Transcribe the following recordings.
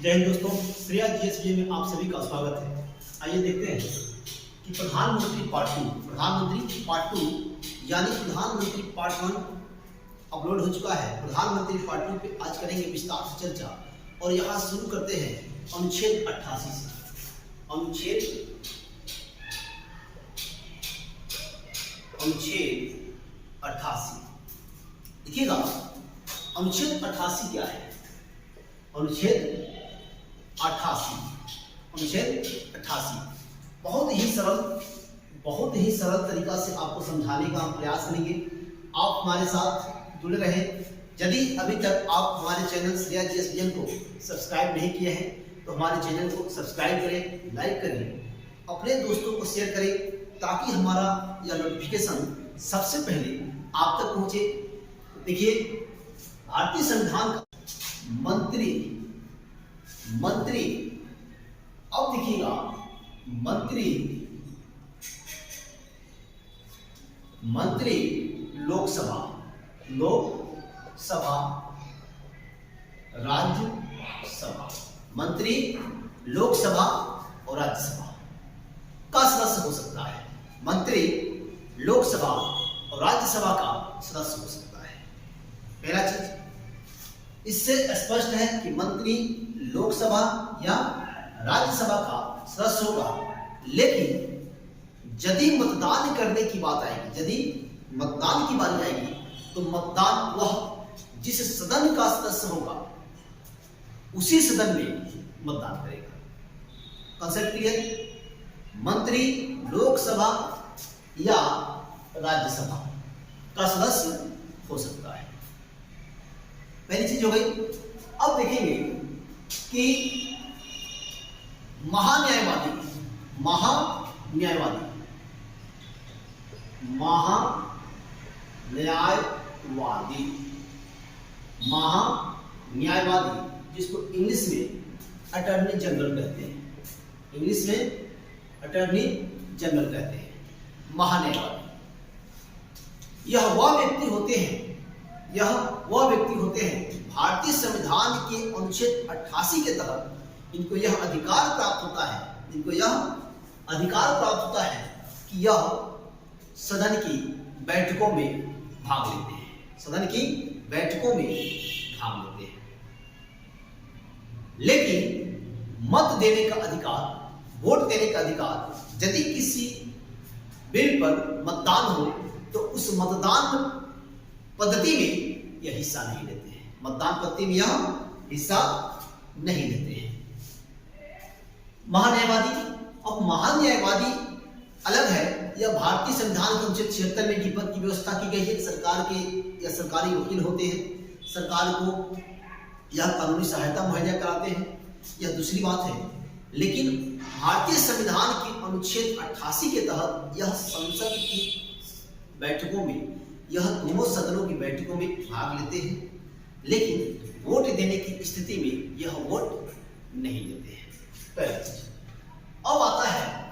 जय हिंद दोस्तों, श्रेया जीएसबी में आप सभी का स्वागत है। आइए देखते हैं कि प्रधानमंत्री पार्ट टू यानी प्रधानमंत्री पार्ट 1 अपलोड हो चुका है। प्रधानमंत्री पार्ट 2 पे आज करेंगे विस्तार से चर्चा और यहाँ शुरू करते हैं अनुच्छेद 88 से। अनुच्छेद 88 देखिएगा, अनुच्छेद 88 क्या है? अनुच्छेद 88 बहुत ही सरल तरीका से आपको समझाने का हम प्रयास करेंगे। आप हमारे साथ जुड़े रहें। यदि अभी तक आप हमारे चैनल श्रेया जीएसबीएन को सब्सक्राइब नहीं किए हैं तो हमारे चैनल को सब्सक्राइब करें, लाइक करें, अपने दोस्तों को शेयर करें ताकि हमारा यह नोटिफिकेशन सबसे पहले आप तक पहुंचे। देखिए, भारतीय संविधान का मंत्री अब देखिएगा, मंत्री लोकसभा, राज्यसभा, मंत्री लोकसभा और राज्यसभा का सदस्य हो सकता है। मंत्री लोकसभा और राज्यसभा का सदस्य हो सकता है। पहला चीज इससे स्पष्ट है कि मंत्री लोकसभा या राज्यसभा का सदस्य होगा, लेकिन यदि मतदान करने की बात आएगी, यदि मतदान की बारी आएगी तो मतदान वह जिस सदन का सदस्य होगा उसी सदन में मतदान करेगा। Concept clear? मंत्री लोकसभा या राज्यसभा का सदस्य हो सकता है। पहली चीज हो गई। अब देखेंगे कि महान्यायवादी जिसको इंग्लिश में अटॉर्नी जनरल कहते हैं, महान्यायवादी यह वह व्यक्ति होते हैं भारतीय संविधान के अनुच्छेद 88 के तहत इनको यह अधिकार प्राप्त होता है कि यह सदन की बैठकों में भाग लेते हैं। लेकिन मत देने का अधिकार, वोट देने का अधिकार, यदि किसी बिल पर मतदान हो तो उस मतदान पद्धति में यह हिस्सा नहीं लेते हैं। महान्यायवादी अलग है। यह भारतीय संविधान के अनुच्छेद 76 में विपद की व्यवस्था की गई है। सरकार के या सरकारी वकील होते हैं, सरकार को यह कानूनी सहायता मुहैया कराते हैं, यह दूसरी बात है। लेकिन भारतीय संविधान के अनुच्छेद 88 के तहत यह संसद की बैठकों में, यह दोनों सदनों की बैठकों में भाग लेते हैं, लेकिन वोट देने की स्थिति में यह वोट नहीं देते हैं। पहला चीज। अब आता है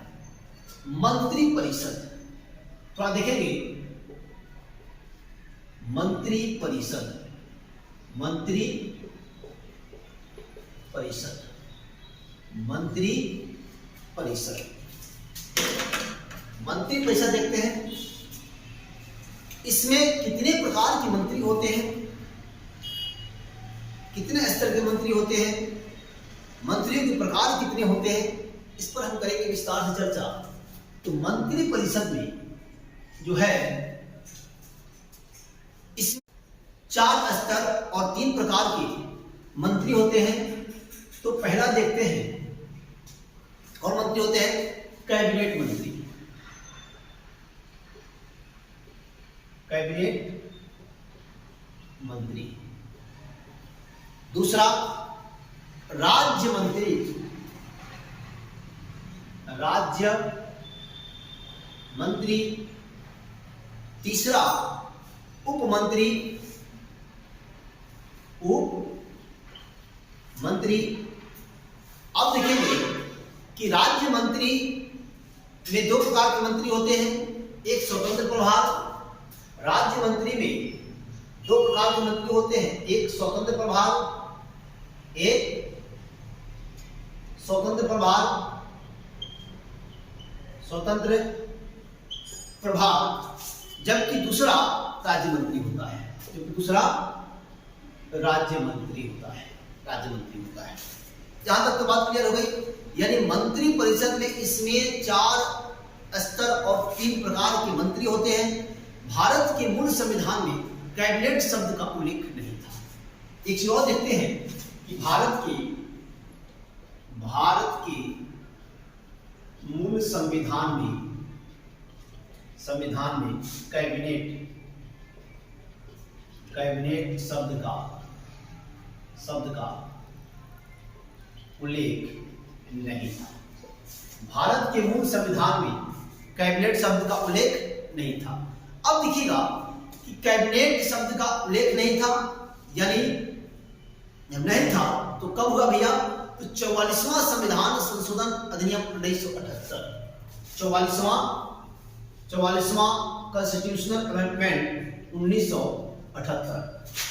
मंत्री परिषद। थोड़ा देखेंगे मंत्री परिषद। मंत्री परिषद देखते हैं। इसमें कितने प्रकार के मंत्री होते हैं, कितने स्तर के मंत्री होते हैं, मंत्रियों के प्रकार कितने होते हैं, इस पर हम करेंगे विस्तार से चर्चा। तो मंत्री परिषद में जो है इसमें 4 स्तर और 3 प्रकार के मंत्री होते हैं। तो पहला देखते हैं, और मंत्री होते हैं कैबिनेट मंत्री। दूसरा राज्य मंत्री। तीसरा उप मंत्री। अब देखेंगे कि राज्य मंत्री में 2 प्रकार के मंत्री होते हैं, एक स्वतंत्र प्रभार। राज्य मंत्री में 2 प्रकार के मंत्री होते हैं, एक स्वतंत्र प्रभार, एक स्वतंत्र प्रभार, स्वतंत्र प्रभार, जबकि दूसरा राज्य मंत्री होता है, जबकि दूसरा राज्य मंत्री होता है, राज्य मंत्री होता है। जहां तक तो बात क्लियर हो गई। यानी मंत्री परिषद में इसमें 4 स्तर और 3 प्रकार के मंत्री होते हैं। भारत के मूल संविधान में कैबिनेट शब्द का उल्लेख नहीं था। एक चीज और देखते हैं कि भारत के मूल संविधान में कैबिनेट शब्द का उल्लेख नहीं था। भारत के मूल संविधान में कैबिनेट शब्द का उल्लेख नहीं था। अब देखिएगा कि कैबिनेट शब्द का उल्लेख नहीं था, यानी जब नहीं था तो कब हुआ भैया? तो 44वां संविधान संशोधन अधिनियम 1978, 44वां कॉन्स्टिट्यूशनल अमेंडमेंट 1978।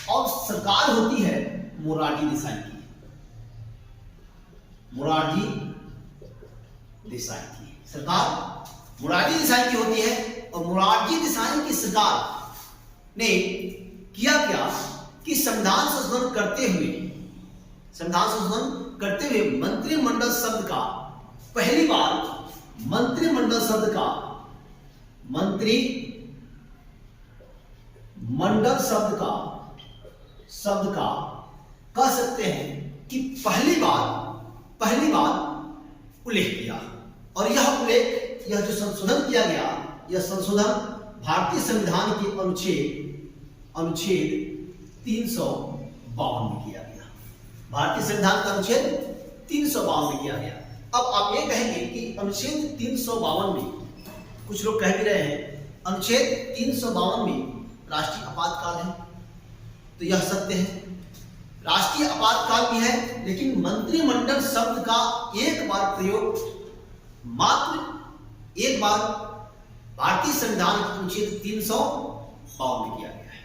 और सरकार होती है मोरारजी देसाई की, मोरारजी देसाई की सरकार मोरारजी देसाई की होती है। और मोरारजी देसाई की सरकार ने किया क्या कि संविधान संशोधन करते हुए मंत्रिमंडल शब्द का पहली बार मंत्रिमंडल शब्द का कह सकते हैं कि पहली बार उल्लेख किया। और यह जो संशोधन किया गया, यह संशोधन भारतीय संविधान के अनुच्छेद 352 में किया गया। भारतीय संविधान का अनुच्छेद 352 में किया गया। अब आप ये कहेंगे कि अनुच्छेद 352 में, कुछ लोग कह भी रहे हैं अनुच्छेद 352 में राष्ट्रीय आपातकाल है, तो यह सत्य है, राष्ट्रीय आपातकाल भी है। लेकिन मंत्रिमंडल शब्द का एक बार प्रयोग, मात्र एक बार भारतीय संविधान के अनुच्छेद 352 में किया गया है।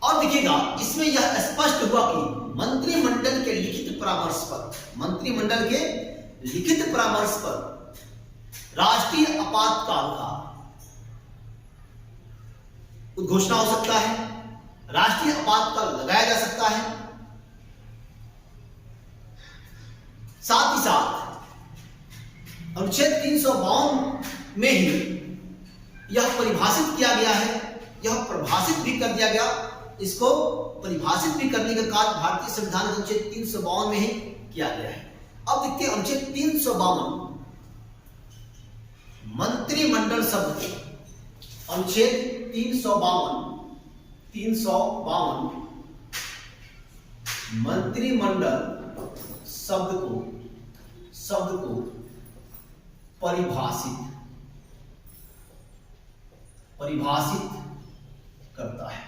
और देखिएगा इसमें यह स्पष्ट हुआ कि मंत्रिमंडल के लिखित परामर्श पर राष्ट्रीय आपातकाल का घोषणा हो सकता है, राष्ट्रीय आपातकाल लगाया जा सकता है। साथ ही साथ अनुच्छेद 352 में ही यह परिभाषित किया गया है, यह परिभाषित भी कर दिया गया। इसको परिभाषित भी करने का कार्य भारतीय संविधान के अनुच्छेद 352 में ही किया गया है। अब देखते हैं अनुच्छेद 352 मंत्रिमंडल शब्द के, अनुच्छेद 352 मंत्रिमंडल शब्द को परिभाषित करता है।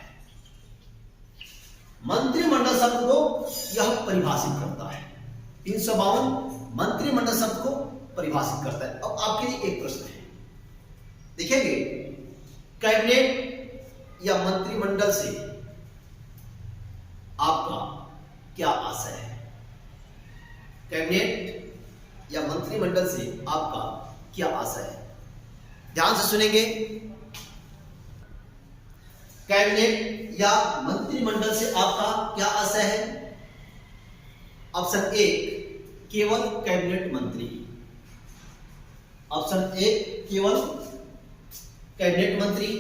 मंत्रिमंडल शब्द को यह परिभाषित करता है। 352 मंत्रिमंडल शब्द को परिभाषित करता है। अब आपके लिए एक प्रश्न है, देखेंगे कैबिनेट या मंत्रिमंडल से आपका क्या आशय है? कैबिनेट या मंत्रिमंडल से आपका क्या आशय है? ध्यान से सुनेंगे। कैबिनेट या मंत्रिमंडल से आपका क्या आशय है? ऑप्शन 1 केवल कैबिनेट मंत्री, ऑप्शन 1 केवल कैबिनेट मंत्री,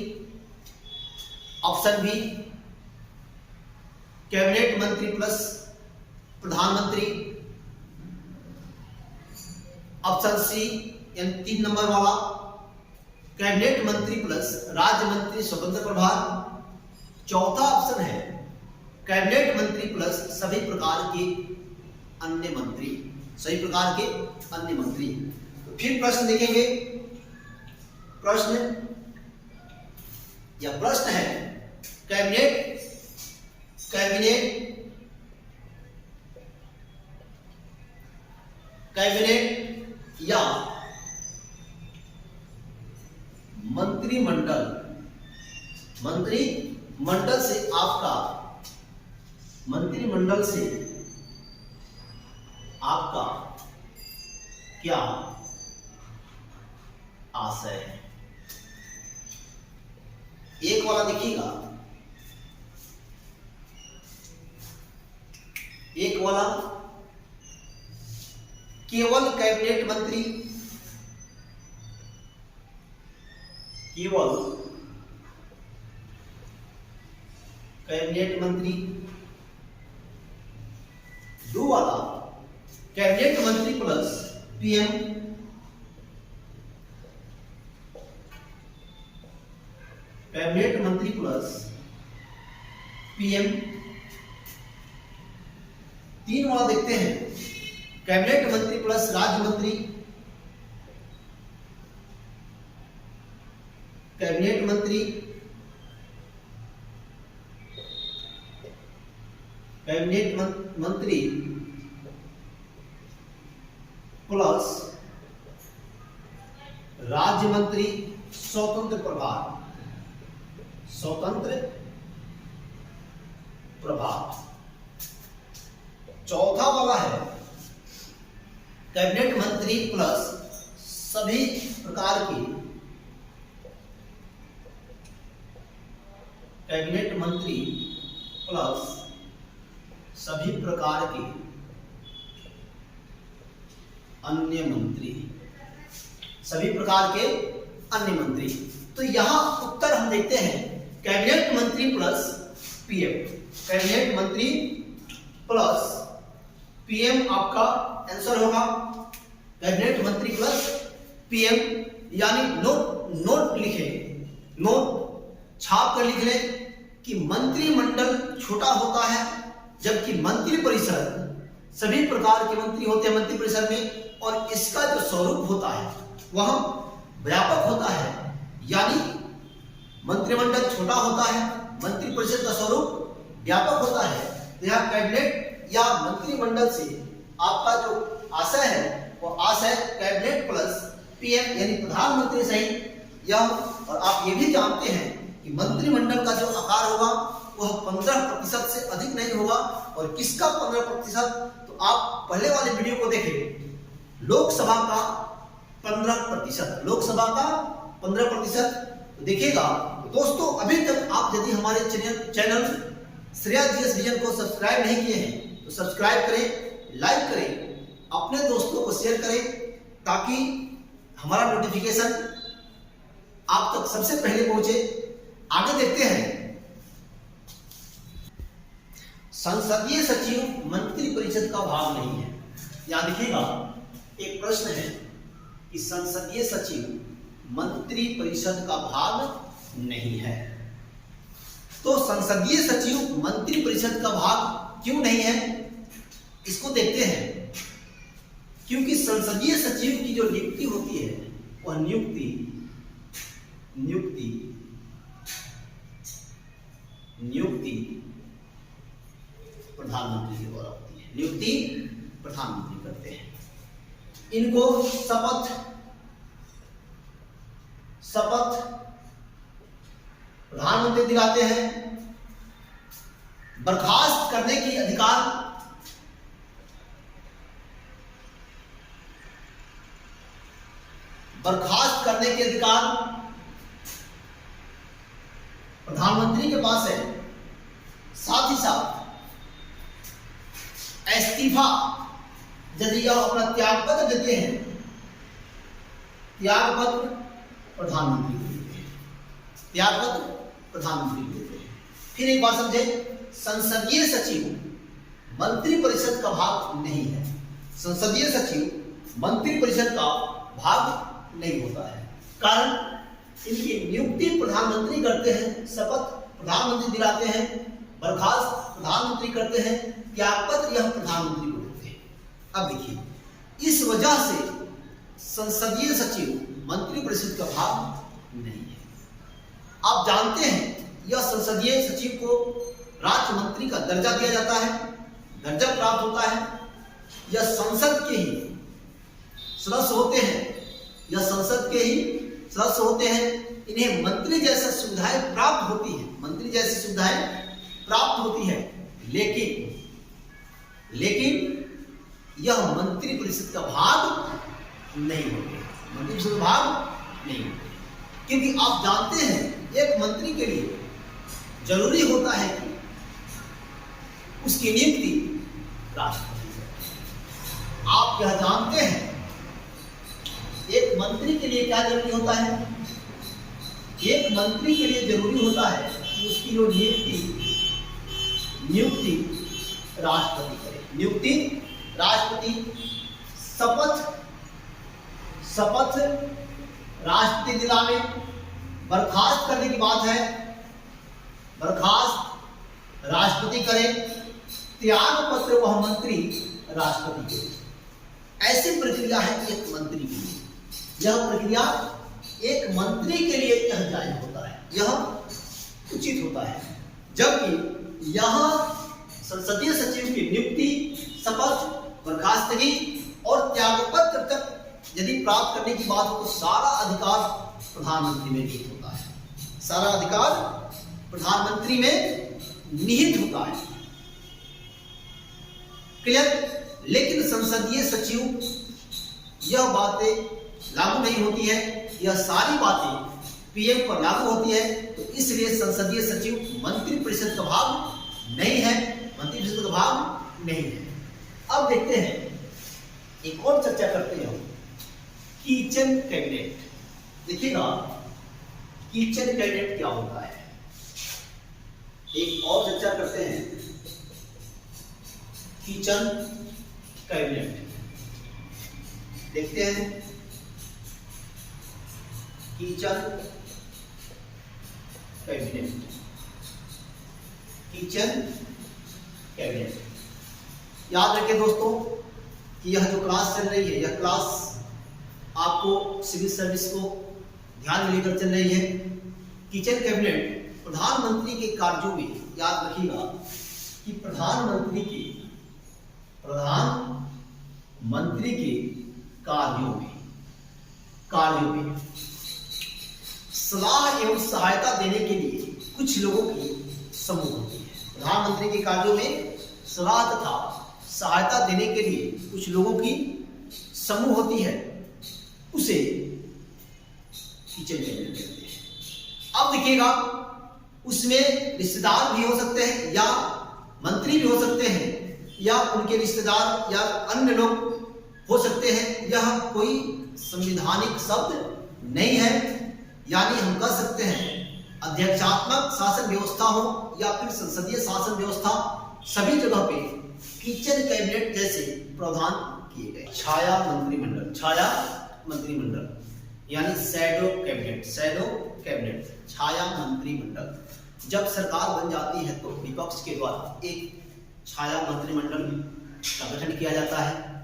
ऑप्शन बी कैबिनेट मंत्री प्लस प्रधानमंत्री, ऑप्शन सी यानी 3 नंबर वाला कैबिनेट मंत्री प्लस राज्य मंत्री स्वतंत्र प्रभार, चौथा ऑप्शन है कैबिनेट मंत्री प्लस सभी प्रकार के अन्य मंत्री, सभी प्रकार के अन्य मंत्री। तो फिर प्रश्न देखेंगे। प्रश्न है कैबिनेट या मंत्रिमंडल से आपका मंत्रिमंडल से आपका क्या आशय है? एक वाला देखिएगा, एक वाला केवल कैबिनेट मंत्री, केवल कैबिनेट मंत्री। दो वाला कैबिनेट मंत्री प्लस पीएम, कैबिनेट मंत्री प्लस पीएम। तीन वाला देखते हैं, कैबिनेट मंत्री प्लस राज्य मंत्री, कैबिनेट मंत्री, कैबिनेट मंत्री प्लस राज्य मंत्री, स्वतंत्र प्रभार, स्वतंत्र प्रभार। चौथा वाला है कैबिनेट मंत्री प्लस सभी प्रकार की, कैबिनेट मंत्री प्लस सभी प्रकार के अन्य मंत्री, सभी प्रकार के अन्य मंत्री। तो यहां उत्तर हम देखते हैं कैबिनेट मंत्री प्लस पीएम, कैबिनेट मंत्री प्लस पीएम आपका आंसर होगा। कैबिनेट मंत्री प्लस पीएम, यानी नोट लिखें, नोट छाप कर लिख लें कि मंत्रिमंडल छोटा होता है जबकि मंत्री परिषद सभी प्रकार के मंत्री होते हैं मंत्री परिषद में, और इसका जो स्वरूप होता है वह व्यापक होता है, यानी मंत्रिमंडल छोटा होता है, मंत्री परिषद का स्वरूप व्यापक होता है। तो यह कैबिनेट या मंत्रिमंडल से आपका जो आशय है वो आशय कैबिनेट प्लस पीएम यानी प्रधानमंत्री सहित यह। और आप ये भी जानते हैं कि मंत्रिमंडल का जो आकार होगा वह 15% से अधिक नहीं होगा। और किसका 15%? तो आप पहले वाले वीडियो को देखें, लोकसभा का 15%, लोकसभा का 15% देखिएगा। दोस्तों अभी तक आप यदि हमारे चैनल श्रेया जीएस विजन को सब्सक्राइब नहीं किए हैं तो सब्सक्राइब करें, लाइक करें, अपने दोस्तों को शेयर करें ताकि हमारा नोटिफिकेशन आप तक सबसे पहले पहुंचे। आगे देखते हैं, संसदीय सचिव मंत्री परिषद का भाग नहीं है। यहां देखिएगा एक प्रश्न है कि संसदीय सचिव मंत्री परिषद का भाग नहीं है। तो संसदीय सचिव मंत्री परिषद का भाग क्यों नहीं है, इसको देखते हैं। क्योंकि संसदीय सचिव की जो नियुक्ति होती है वह नियुक्ति प्रधानमंत्री के द्वारा होती है, नियुक्ति प्रधानमंत्री करते हैं। इनको शपथ प्रधानमंत्री दिलाते हैं। बर्खास्त करने की अधिकार प्रधानमंत्री के पास है। साथ ही साथ इस्तीफा यदि यह अपना त्यागपत्र देते हैं, त्यागपत्र प्रधानमंत्री को देते हैं, त्यागपत्र प्रधानमंत्री को देते हैं। फिर एक बात समझे, संसदीय सचिव मंत्री परिषद का भाग नहीं है। संसदीय सचिव मंत्री परिषद का भाग नहीं होता है। कारण इनकी नियुक्ति प्रधानमंत्री करते हैं, शपथ प्रधानमंत्री दिलाते हैं, बर्खास्त प्रधानमंत्री करते हैं, त्यागपत्र यह प्रधानमंत्री को देते हैं। अब देखिए, इस वजह से संसदीय सचिव मंत्री परिषद का भाग नहीं है। आप जानते हैं यह संसदीय सचिव को राज्य मंत्री का दर्जा दिया जाता है, दर्जा प्राप्त होता है। यह संसद के ही सदस्य होते हैं, यह संसद के ही सदस्य होते हैं। इन्हें मंत्री जैसी सुविधाएं प्राप्त होती है, मंत्री जैसी सुविधाएं प्राप्त होती है। लेकिन यह मंत्री परिषद का भाग नहीं होते, मंत्री परिषद का भाग नहीं होते, क्योंकि आप जानते हैं एक मंत्री के लिए जरूरी होता है कि उसकी नियुक्ति राष्ट्रपति करे। आप यह जानते हैं एक मंत्री के लिए क्या जरूरी होता है? एक मंत्री के लिए जरूरी होता है कि उसकी जो नियुक्ति राष्ट्रपति करे। नियुक्ति राष्ट्रपति, शपथ राष्ट्रपति दिलावे, बर्खास्त करने की बात है, बर्खास्त राष्ट्रपति करे, त्याग पत्र वह मंत्री राष्ट्रपति करे। ऐसी प्रक्रिया है एक मंत्री के लिए। यह प्रक्रिया एक मंत्री के लिए यह जायज होता है, यह उचित होता है। जबकि यह संसदीय सचिव की नियुक्ति, शपथ, बर्खास्तगी और त्यागपत्र तक यदि प्राप्त करने की बात हो तो सारा अधिकार प्रधानमंत्री में निहित होता है, सारा अधिकार प्रधानमंत्री में निहित होता है। क्लियर? लेकिन संसदीय सचिव यह बातें लागू नहीं होती है, यह सारी बातें पीएम पर लागू होती है, तो इसलिए संसदीय सचिव मंत्री परिषद का भाग नहीं है, मंत्री परिषद का भाग नहीं है। अब देखते हैं, एक और चर्चा करते हैं किचन कैबिनेट। देखिएगा किचन कैबिनेट क्या होता है, एक और चर्चा करते हैं किचन कैबिनेट। देखते हैं किचन कैबिनेट, किचन कैबिनेट। याद रखें दोस्तों कि यह जो क्लास चल रही है, यह क्लास आपको सिविल सर्विस को ध्यान में लेकर चल रही है। किचन कैबिनेट प्रधानमंत्री के कार्यों में, याद रखिएगा कि प्रधानमंत्री के कार्यों में सलाह एवं सहायता देने के लिए कुछ लोगों की समूह होती है। प्रधानमंत्री के कार्यों में सलाह तथा सहायता देने के लिए कुछ लोगों की समूह होती है, उसे किचन कैबिनेट कहते हैं। अब देखिएगा उसमें रिश्तेदार भी हो सकते हैं या मंत्री भी हो सकते हैं या उनके रिश्तेदार या अन्य लोग हो सकते हैं। यह कोई संवैधानिक शब्द नहीं है, यानी हम कह सकते हैं अध्यक्षात्मक शासन व्यवस्था हो या फिर संसदीय शासन व्यवस्था, सभी जगह पे किचन कैबिनेट जैसे प्रावधान किए गए। छाया मंत्रिमंडल यानी शैडो कैबिनेट, छाया मंत्रिमंडल। जब सरकार बन जाती है तो विपक्ष के द्वारा एक छाया मंत्रिमंडल का गठन किया जाता है।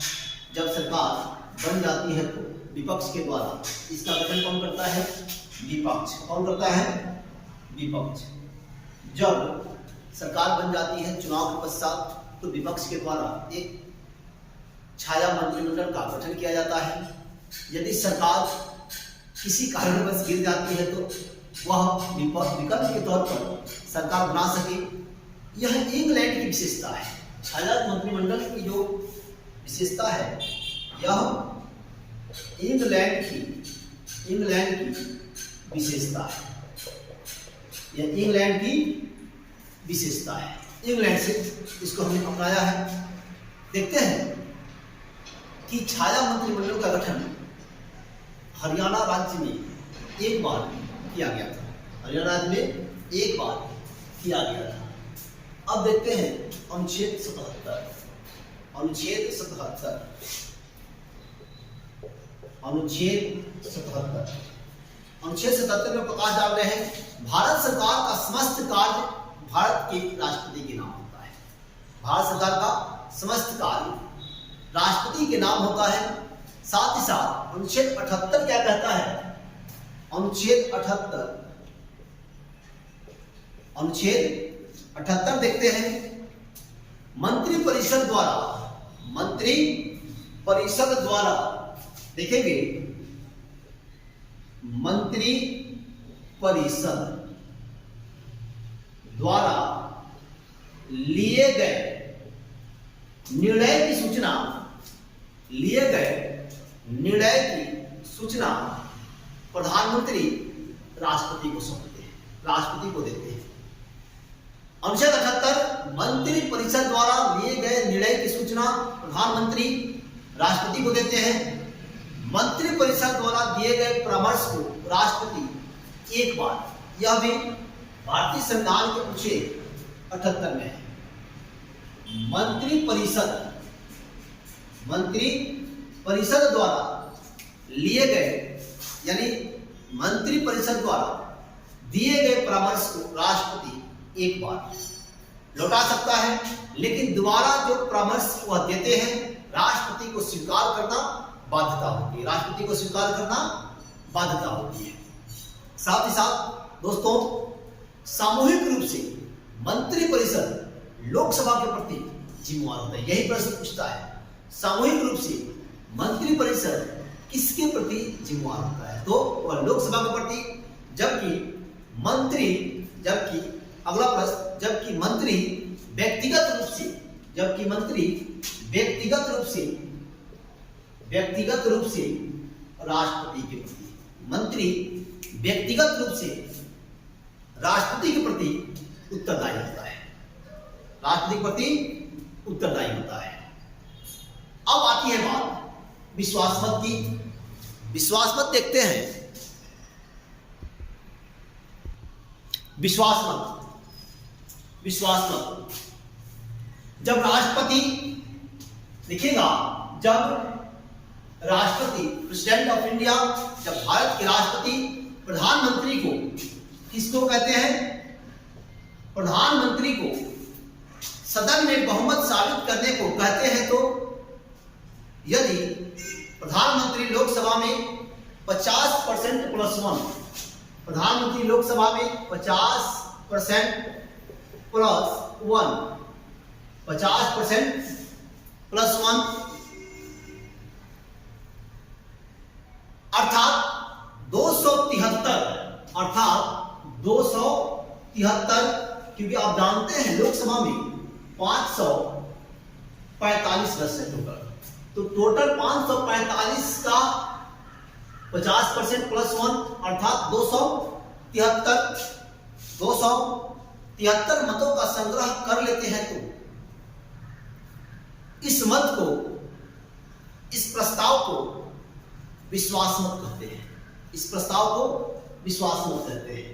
जब सरकार बन जाती है तो विपक्ष के द्वारा इसका गठन कौन करता है? विपक्ष। कौन करता है? विपक्ष। जब सरकार बन जाती है चुनाव के पश्चात तो विपक्ष के द्वारा एक छाया मंत्रिमंडल का गठन किया जाता है। यदि सरकार किसी कारणवश गिर जाती है तो वह विकल्प के तौर पर सरकार बना सके। यह इंग्लैंड की विशेषता है। छाया मंत्रिमंडल की जो विशेषता है यह इंग्लैंड की विशेषता है। यह इंग्लैंड की विशेषता है, इंग्लैंड से इसको हमने अपनाया है। देखते हैं कि छाया मंत्रिमंडल का गठन हरियाणा राज्य में एक बार किया गया था। हरियाणा राज्य में एक बार किया गया था। अब देखते हैं अनुच्छेद 77 में प्रकाश डाल रहे हैं। भारत सरकार का समस्त कार्य भारत के राष्ट्रपति के नाम होता है। भारत सरकार का समस्त कार्य राष्ट्रपति के नाम होता है। साथ ही साथ अनुच्छेद 78 क्या कहता है? अनुच्छेद 78 देखते हैं। मंत्री परिषद द्वारा देखेंगे, मंत्री परिषद द्वारा लिए गए निर्णय की सूचना प्रधानमंत्री राष्ट्रपति को सौंपते हैं, राष्ट्रपति को देते हैं। अनुच्छेद 78 मंत्रि परिषद द्वारा लिए गए निर्णय की सूचना प्रधानमंत्री राष्ट्रपति को देते हैं। मंत्रि परिषद द्वारा दिए गए परामर्श को राष्ट्रपति एक बार, यह भी भारतीय संविधान के अनुच्छेद 78 में है। मंत्रि परिषद द्वारा लिए गए यानी मंत्रि परिषद द्वारा दिए गए परामर्श को राष्ट्रपति एक बार लौटा सकता है, लेकिन दोबारा जो परामर्श वह देते हैं राष्ट्रपति को स्वीकार करना बाध्यता होती है, राष्ट्रपति को स्वीकार करना बाध्यता होती है। साथ ही साथ दोस्तों, सामूहिक रूप से मंत्रि परिषद लोकसभा के प्रति जिम्मेवार होता है। यही प्रश्न पूछता है, सामूहिक रूप से मंत्रि परिषद किसके प्रति जिम्मेवार होता है? तो वह लोकसभा के प्रति, जबकि अगला प्रश्न, जबकि मंत्री व्यक्तिगत रूप से राष्ट्रपति के प्रति, मंत्री व्यक्तिगत रूप से राष्ट्रपति के प्रति उत्तरदायी होता है, राष्ट्रपति के प्रति उत्तरदायी होता है। अब आती है बात विश्वास मत की। विश्वास मत देखते हैं। विश्वास मत जब राष्ट्रपति लिखेगा, जब राष्ट्रपति प्रेसिडेंट ऑफ इंडिया, जब भारत के राष्ट्रपति प्रधानमंत्री को, किसको कहते हैं? प्रधानमंत्री को सदन में बहुमत साबित करने को कहते हैं। तो यदि प्रधानमंत्री लोकसभा में 50% प्लस 1, प्रधानमंत्री लोकसभा में 50% प्लस 1, 50% प्लस 1 अर्थात 273, क्योंकि आप जानते हैं लोकसभा में 545 सदस्य टोटल, तो टोटल 545 का 50% प्लस 1 अर्थात 273 मतों का संग्रह कर लेते हैं। तो इस प्रस्ताव को विश्वास मत कहते हैं। इस प्रस्ताव को विश्वास मत कहते हैं।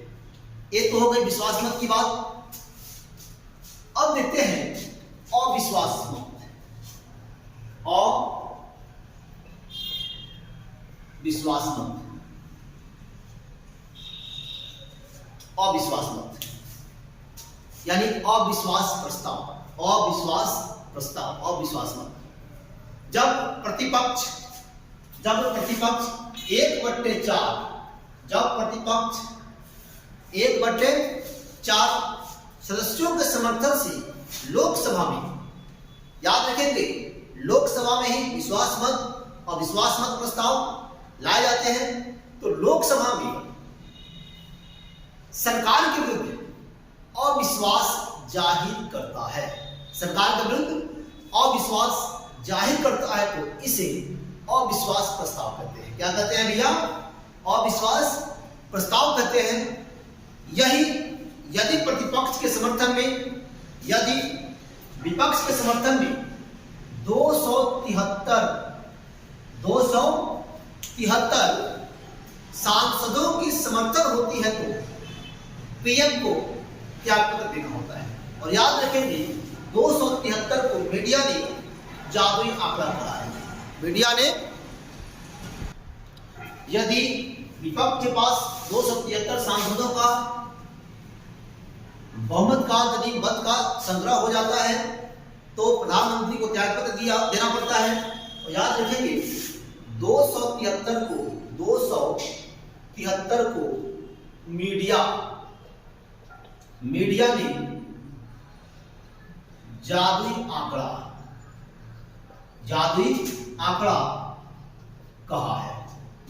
ये तो हो गई विश्वास मत की बात। अब देखते हैं अविश्वास मत। अविश्वास मत यानी अविश्वास प्रस्ताव। अविश्वास मत जब प्रतिपक्ष 1/4 सदस्यों के समर्थन से लोकसभा में, याद रखेंगे, लोकसभा में ही अविश्वास मत प्रस्ताव लाए जाते हैं। तो लोकसभा में सरकार के विरुद्ध अविश्वास जाहिर करता है, सरकार के विरुद्ध अविश्वास जाहिर करता है, तो इसे अविश्वास प्रस्ताव कहते हैं। क्या कहते हैं भैया? अविश्वास प्रस्ताव कहते हैं। यही यदि प्रतिपक्ष के समर्थन में, यदि विपक्ष के समर्थन में 273 सांसदों की समर्थन होती है, तो पीएम को त्यागपत्र देना होता है। और याद रखेंगे 273 को मीडिया ने जादुई आंकड़ा कहा है। मीडिया ने, यदि विपक्ष के पास 273 सांसदों का बहुमत का, यदि मत का संग्रह हो जाता है, तो प्रधानमंत्री को त्यागपत्र देना पड़ता है। और याद रखेंगे 273 को मीडिया ने जादुई आंकड़ा कहा है।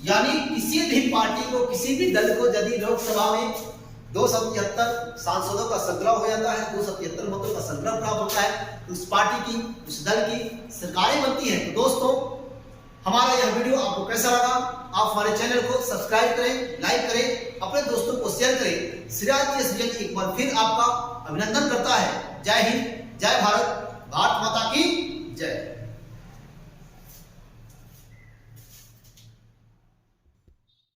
यानी किसी भी पार्टी को, किसी भी दल को यदि लोकसभा में 273 सांसदों का संग्रह हो जाता है, 273 मतों का संग्रह प्राप्त होता है, तो उस पार्टी की, उस दल की सरकारें बनती हैं। तो दोस्तों, हमारा यह वीडियो आपको कैसा लगा? आप हमारे चैनल को सब्सक्राइब करें, लाइक करें, अपने दोस्तों को शेयर करें। श्रीराज SBN एक बार फिर आपका अभिनंदन करता है। जय हिंद, जय भारत, भारत माता की जय।